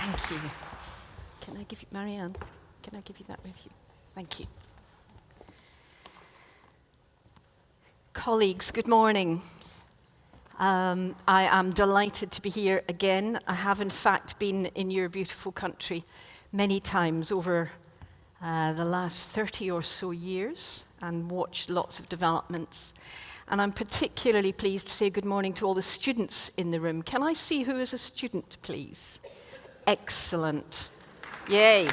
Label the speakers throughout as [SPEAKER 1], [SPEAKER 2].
[SPEAKER 1] Thank you. Can I give you, Marianne, can I give you that with you? Thank you. Colleagues, good morning. I am delighted to be here again. I have in fact been in your beautiful country many times over the last 30 or so years and watched lots of developments. And I'm particularly pleased to say good morning to all the students in the room. Can I see who is a student, please? Excellent. Yay.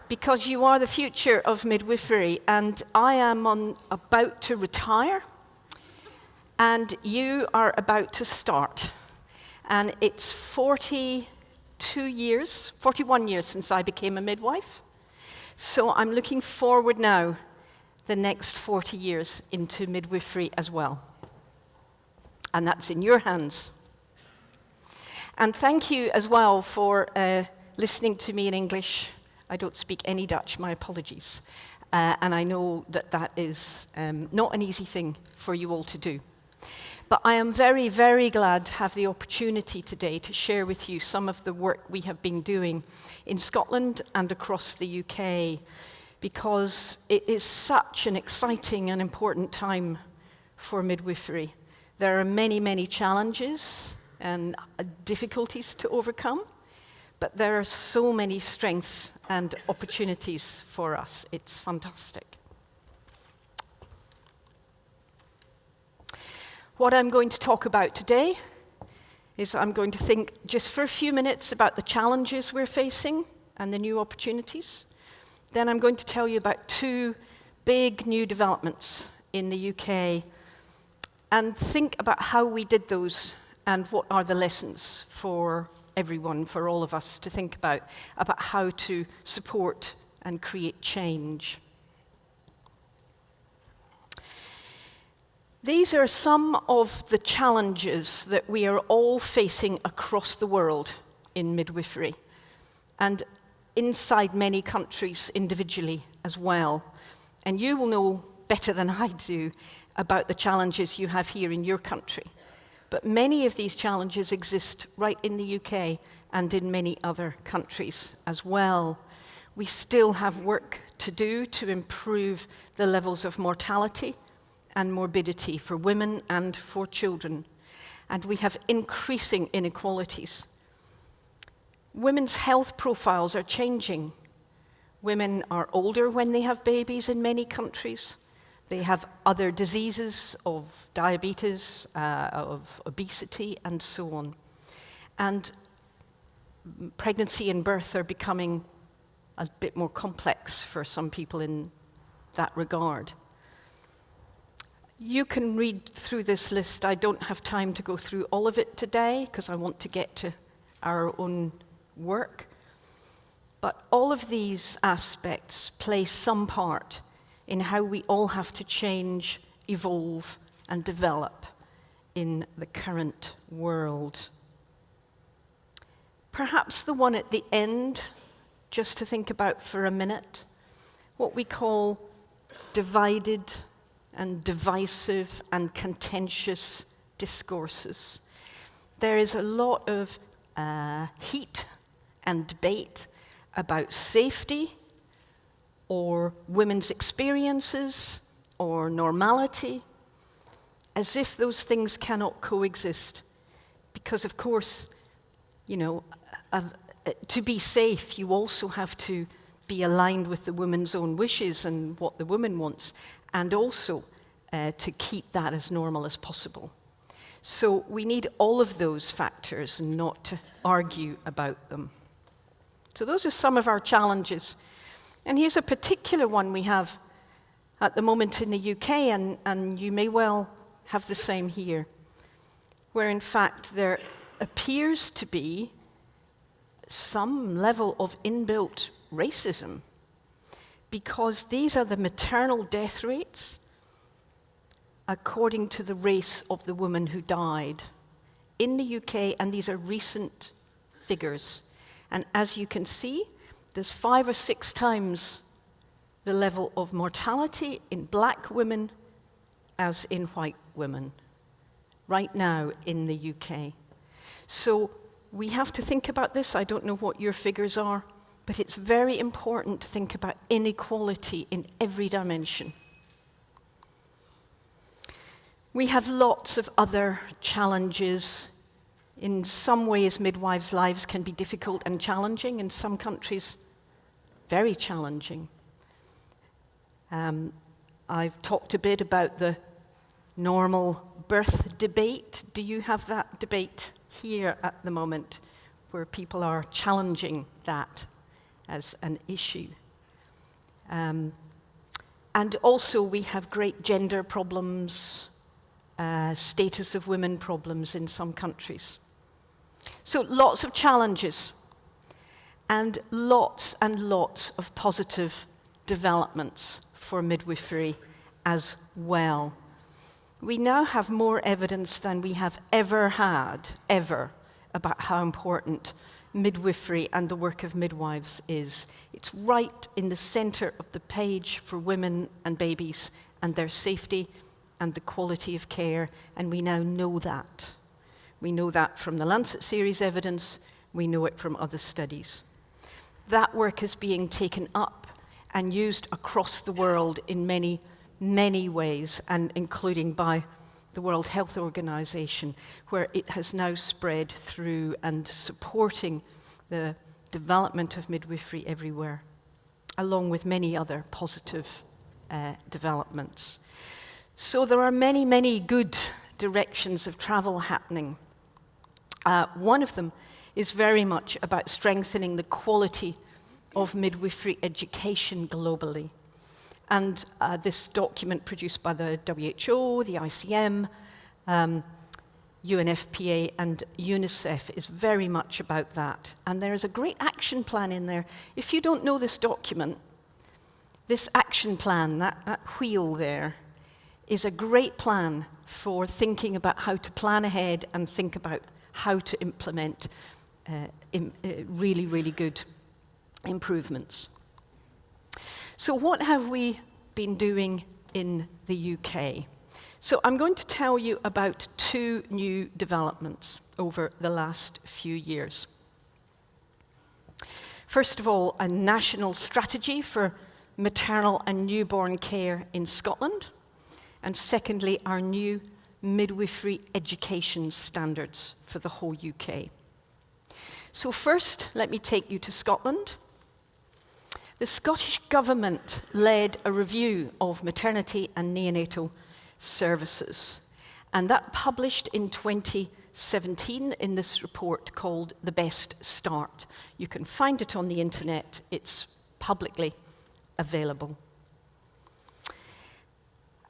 [SPEAKER 1] Because you are the future of midwifery, and I am about to retire, and you are about to start. And it's 41 years since I became a midwife. So I'm looking forward now, the next 40 years into midwifery as well. And that's in your hands. And thank you as well for listening to me in English. I don't speak any Dutch, my apologies. And I know that that is not an easy thing for you all to do. But I am very, very glad to have the opportunity today to share with you some of the work we have been doing in Scotland and across the UK, because it is such an exciting and important time for midwifery. There are many, many challenges and difficulties to overcome, but there are so many strengths and opportunities for us. It's fantastic. What I'm going to talk about today is I'm going to think just for a few minutes about the challenges we're facing and the new opportunities. Then I'm going to tell you about two big new developments in the UK and think about how we did those and what are the lessons for everyone, for all of us to think about how to support and create change. These are some of the challenges that we are all facing across the world in midwifery and inside many countries individually as well. And you will know better than I do about the challenges you have here in your country. But many of these challenges exist right in the UK and in many other countries as well. We still have work to do to improve the levels of mortality and morbidity for women and for children. And we have increasing inequalities. Women's health profiles are changing. Women are older when they have babies in many countries. They have other diseases of diabetes, of obesity, and so on. And pregnancy and birth are becoming a bit more complex for some people in that regard. You can read through this list. I don't have time to go through all of it today because I want to get to our own work. But all of these aspects play some part in how we all have to change, evolve, and develop in the current world. Perhaps the one at the end, just to think about for a minute, what we call divided and divisive and contentious discourses. There is a lot of heat and debate about safety, or women's experiences, or normality, as if those things cannot coexist. Because of course, you know, to be safe, you also have to be aligned with the woman's own wishes and what the woman wants, and also to keep that as normal as possible. So we need all of those factors and not to argue about them. So those are some of our challenges. And here's a particular one we have at the moment in the UK, and you may well have the same here, where in fact there appears to be some level of inbuilt racism, because these are the maternal death rates according to the race of the woman who died in the UK, and these are recent figures. And as you can see, there's 5 or 6 times the level of mortality in black women as in white women. right now in the UK. So we have to think about this. I don't know what your figures are, but it's very important to think about inequality in every dimension. We have lots of other challenges. In some ways, midwives' lives can be difficult and challenging. In some countries, very challenging. I've talked a bit about the normal birth debate. Do you have that debate here at the moment, where people are challenging that as an issue? And also we have great gender problems, status of women problems in some countries. So lots of challenges and lots of positive developments for midwifery as well. We now have more evidence than we have ever had, about how important midwifery and the work of midwives is. It's right in the center of the page for women and babies and their safety and the quality of care, and we now know that. We know that from the Lancet Series evidence, we know it from other studies. That work is being taken up and used across the world in many, many ways, and including by the World Health Organization, where it has now spread through and supporting the development of midwifery everywhere, along with many other positive developments. So there are many, many good directions of travel happening. One of them is very much about strengthening the quality of midwifery education globally. And this document produced by the WHO, the ICM, UNFPA and UNICEF is very much about that. And there is a great action plan in there. If you don't know this document, this action plan, that wheel there, is a great plan for thinking about how to plan ahead and think about how to implement really, really good improvements. So what have we been doing in the UK? So I'm going to tell you about two new developments over the last few years. First of all, a national strategy for maternal and newborn care in Scotland. And secondly, our new midwifery education standards for the whole UK. So first, let me take you to Scotland. The Scottish Government led a review of maternity and neonatal services, and that published in 2017 in this report called The Best Start. You can find it on the internet, it's publicly available.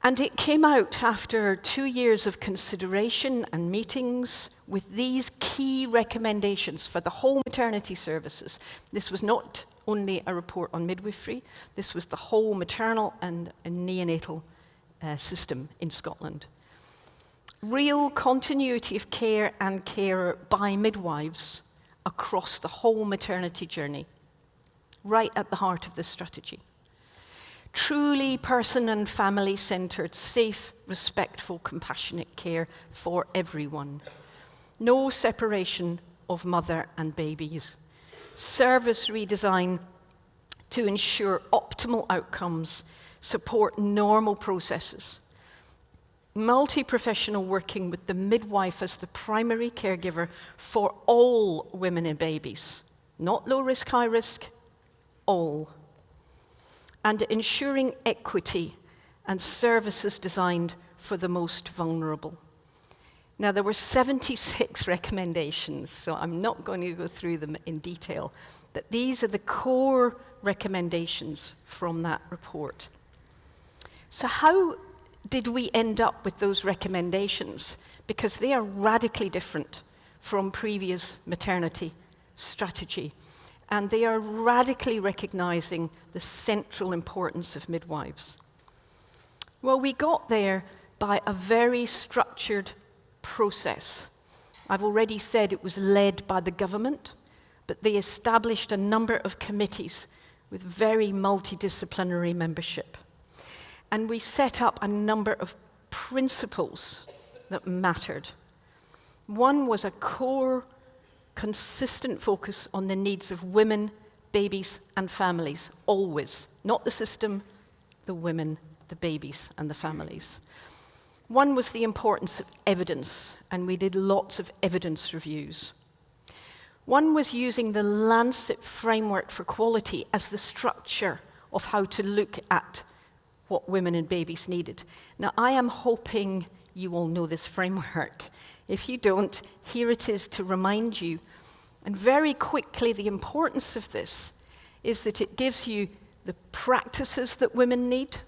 [SPEAKER 1] And it came out after 2 years of consideration and meetings with these key recommendations for the whole maternity services. This was not only a report on midwifery, this was the whole maternal and neonatal system in Scotland. Real continuity of care and care by midwives across the whole maternity journey, right at the heart of this strategy. Truly person and family-centered, safe, respectful, compassionate care for everyone. No separation of mother and babies. Service redesign to ensure optimal outcomes, support normal processes. Multi-professional working with the midwife as the primary caregiver for all women and babies. Not low risk, high risk, all. And ensuring equity and services designed for the most vulnerable. Now, there were 76 recommendations, so I'm not going to go through them in detail, but these are the core recommendations from that report. So how did we end up with those recommendations? Because they are radically different from previous maternity strategy. And they are radically recognizing the central importance of midwives. Well, we got there by a very structured process. I've already said it was led by the government, but they established a number of committees with very multidisciplinary membership. And we set up a number of principles that mattered. One was a core, consistent focus on the needs of women, babies, and families, always. Not the system, the women, the babies, and the families. One was the importance of evidence, and we did lots of evidence reviews. One was using the Lancet framework for quality as the structure of how to look at what women and babies needed. Now, I am hoping you all know this framework. If you don't, here it is to remind you. And very quickly, the importance of this is that it gives you the practices that women need.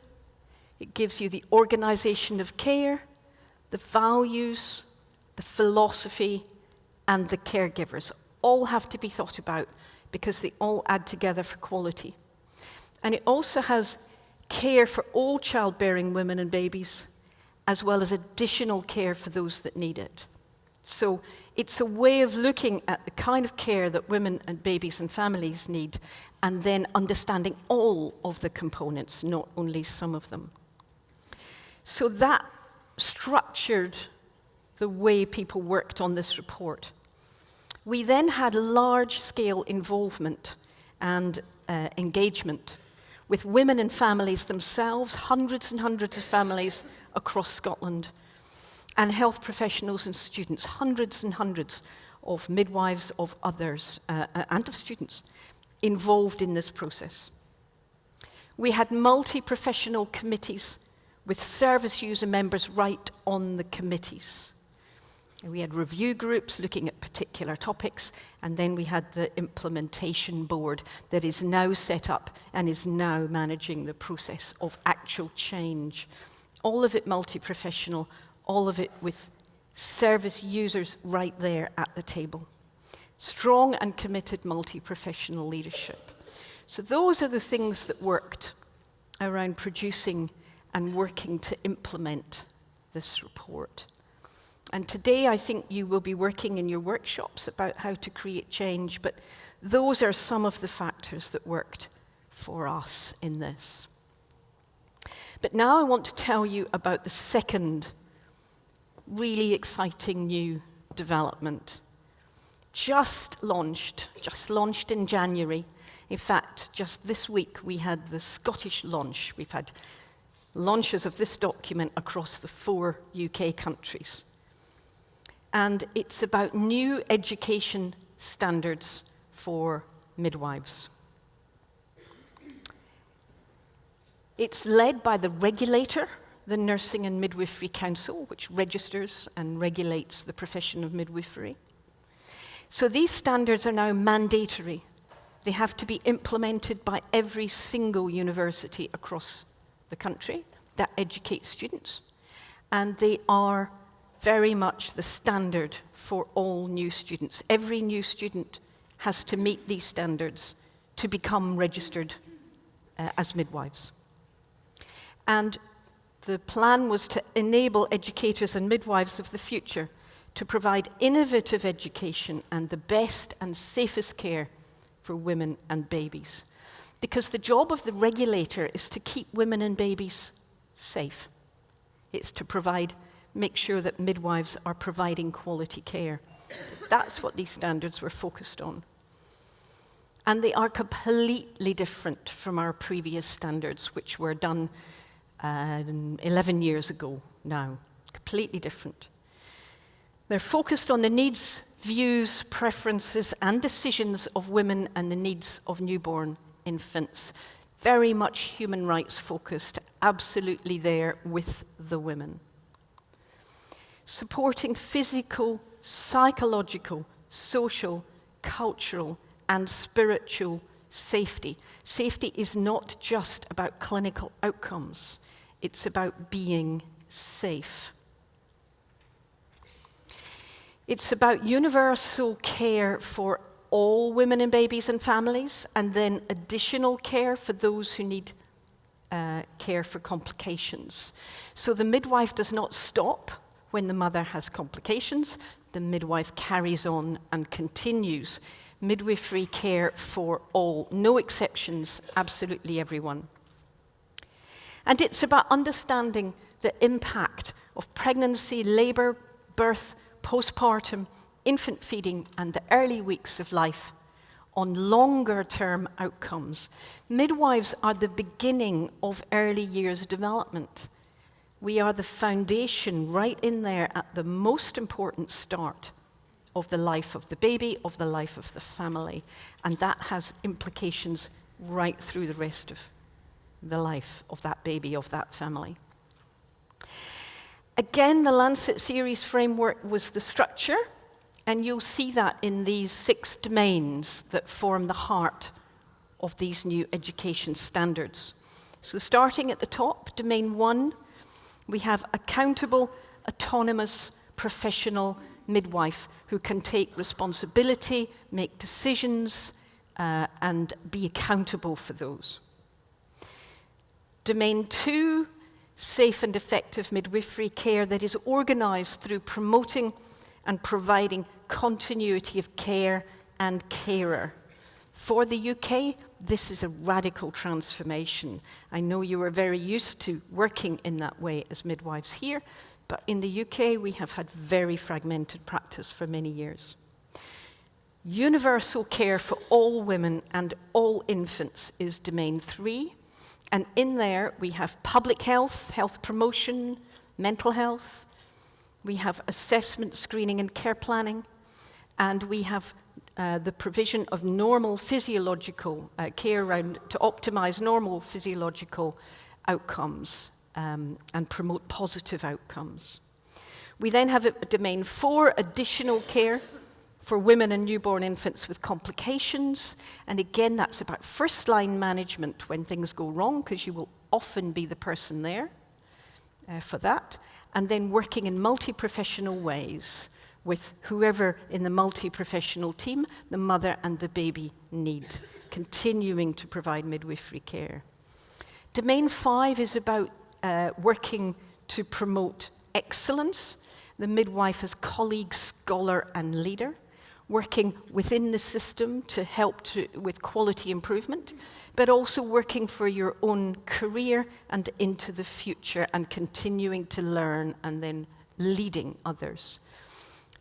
[SPEAKER 1] It gives you the organization of care, the values, the philosophy, and the caregivers. All have to be thought about because they all add together for quality. And it also has care for all childbearing women and babies, as well as additional care for those that need it. So it's a way of looking at the kind of care that women and babies and families need, and then understanding all of the components, not only some of them. So that structured the way people worked on this report. We then had large-scale involvement and engagement with women and families themselves, hundreds and hundreds of families across Scotland, and health professionals and students, hundreds and hundreds of midwives, of others, and of students involved in this process. We had multi-professional committees with service user members right on the committees. We had review groups looking at particular topics, and then we had the implementation board that is now set up and is now managing the process of actual change. All of it multi-professional, all of it with service users right there at the table. Strong and committed multi-professional leadership. So those are the things that worked around producing and working to implement this report. And today I think you will be working in your workshops about how to create change, but those are some of the factors that worked for us in this. But now I want to tell you about the second really exciting new development. Just launched in January. In fact, just this week we had the Scottish launch. We've had launches of this document across the 4 UK countries. And it's about new education standards for midwives. It's led by the regulator, the Nursing and Midwifery Council, which registers and regulates the profession of midwifery. So these standards are now mandatory. They have to be implemented by every single university across the country that educates students. And they are very much the standard for all new students. Every new student has to meet these standards to become registered as midwives. And the plan was to enable educators and midwives of the future to provide innovative education and the best and safest care for women and babies. Because the job of the regulator is to keep women and babies safe. It's to make sure that midwives are providing quality care. That's what these standards were focused on. And they are completely different from our previous standards, which were done 11 years ago now. Completely different. They're focused on the needs, views, preferences, and decisions of women and the needs of newborn infants. Very much human rights focused, absolutely there with the women. Supporting physical, psychological, social, cultural, and spiritual safety. Safety is not just about clinical outcomes. It's about being safe. It's about universal care for all women and babies and families, and then additional care for those who need care for complications. So the midwife does not stop when the mother has complications. The midwife carries on and continues midwifery care for all, no exceptions, absolutely everyone. And it's about understanding the impact of pregnancy, labour, birth, postpartum, infant feeding, and the early weeks of life on longer-term outcomes. Midwives are the beginning of early years development. We are the foundation right in there at the most important start of the life of the baby, of the life of the family, and that has implications right through the rest of the life of that baby, of that family. Again, the Lancet Series framework was the structure, and you'll see that in these 6 domains that form the heart of these new education standards. So starting at the top, domain 1, we have accountable, autonomous, professional midwife who can take responsibility, make decisions, and be accountable for those. Domain 2, safe and effective midwifery care that is organised through promoting and providing continuity of care and carer. For the UK, this is a radical transformation. I know you are very used to working in that way as midwives here, but in the UK, we have had very fragmented practice for many years. Universal care for all women and all infants is domain 3. And in there, we have public health, health promotion, mental health. We have assessment, screening, and care planning. And we have the provision of normal physiological care around to optimize normal physiological outcomes and promote positive outcomes. We then have a domain 4, additional care for women and newborn infants with complications. And again, that's about first-line management when things go wrong, because you will often be the person there for that. And then working in multi-professional ways with whoever in the multi-professional team the mother and the baby need, continuing to provide midwifery care. Domain 5 is about working to promote excellence, the midwife as colleague, scholar, and leader, working within the system to help with quality improvement, but also working for your own career and into the future and continuing to learn and then leading others.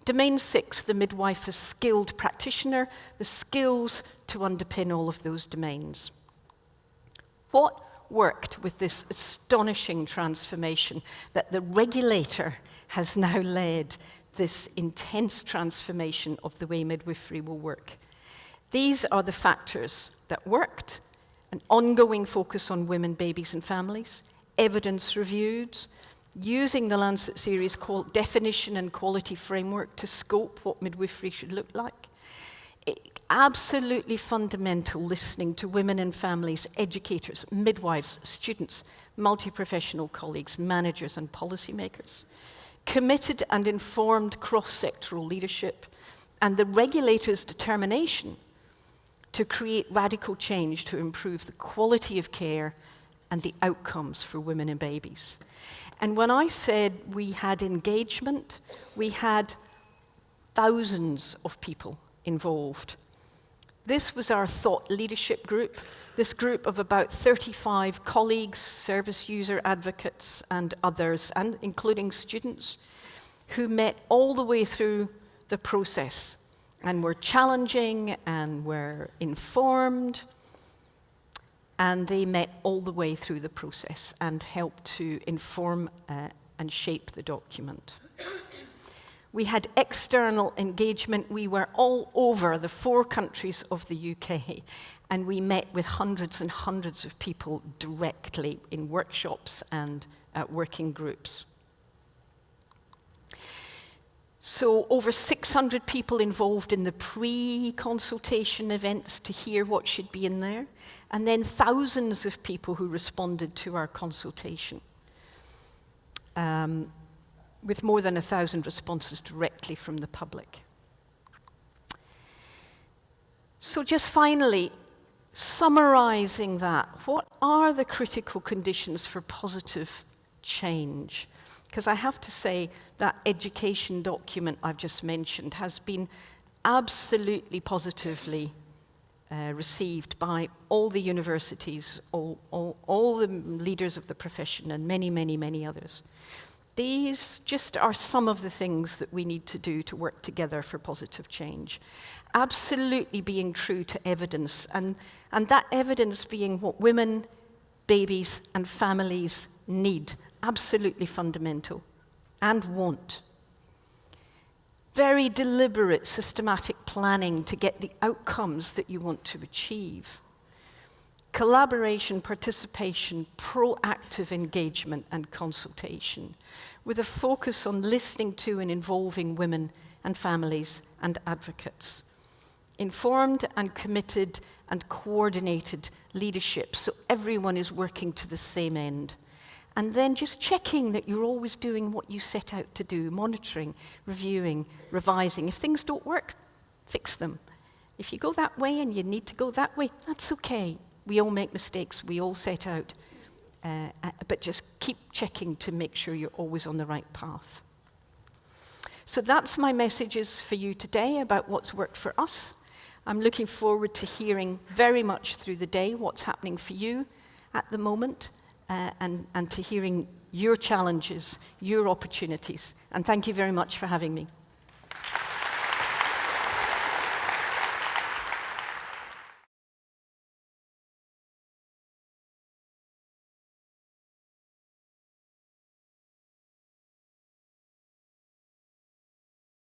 [SPEAKER 1] Domain 6, the midwife as skilled practitioner, the skills to underpin all of those domains. What worked with this astonishing transformation that the regulator has now led this intense transformation of the way midwifery will work? These are the factors that worked: an ongoing focus on women, babies, and families, evidence reviewed, using the Lancet Series definition and quality framework to scope what midwifery should look like. Absolutely fundamental listening to women and families, educators, midwives, students, multi-professional colleagues, managers, and policymakers. Committed and informed cross-sectoral leadership, and the regulator's determination to create radical change to improve the quality of care and the outcomes for women and babies. And when I said we had engagement, we had thousands of people involved. This was our thought leadership group, this group of about 35 colleagues, service user advocates, and others, and including students, who met all the way through the process and were challenging and were informed. And they met all the way through the process and helped to inform and shape the document. We had external engagement. We were all over the 4 countries of the UK, and we met with hundreds and hundreds of people directly in workshops and working groups. So over 600 people involved in the pre-consultation events to hear what should be in there, and then thousands of people who responded to our consultation, with more than 1,000 responses directly from the public. So just finally, summarizing that, what are the critical conditions for positive change? Because I have to say that education document I've just mentioned has been absolutely positively received by all the universities, all the leaders of the profession, and many, many, many others. These just are some of the things that we need to do to work together for positive change. Absolutely being true to evidence, and that evidence being what women, babies, and families need. Absolutely fundamental, and want. Very deliberate, systematic planning to get the outcomes that you want to achieve. Collaboration, participation, proactive engagement and consultation, with a focus on listening to and involving women and families and advocates. Informed and committed and coordinated leadership, so everyone is working to the same end. And then just checking that you're always doing what you set out to do, monitoring, reviewing, revising. If things don't work, fix them. If you go that way and you need to go that way, that's okay. We all make mistakes, we all set out, but just keep checking to make sure you're always on the right path. So that's my messages for you today about what's worked for us. I'm looking forward to hearing very much through the day what's happening for you at the moment, and to hearing your challenges, your opportunities. And thank you very much for having me.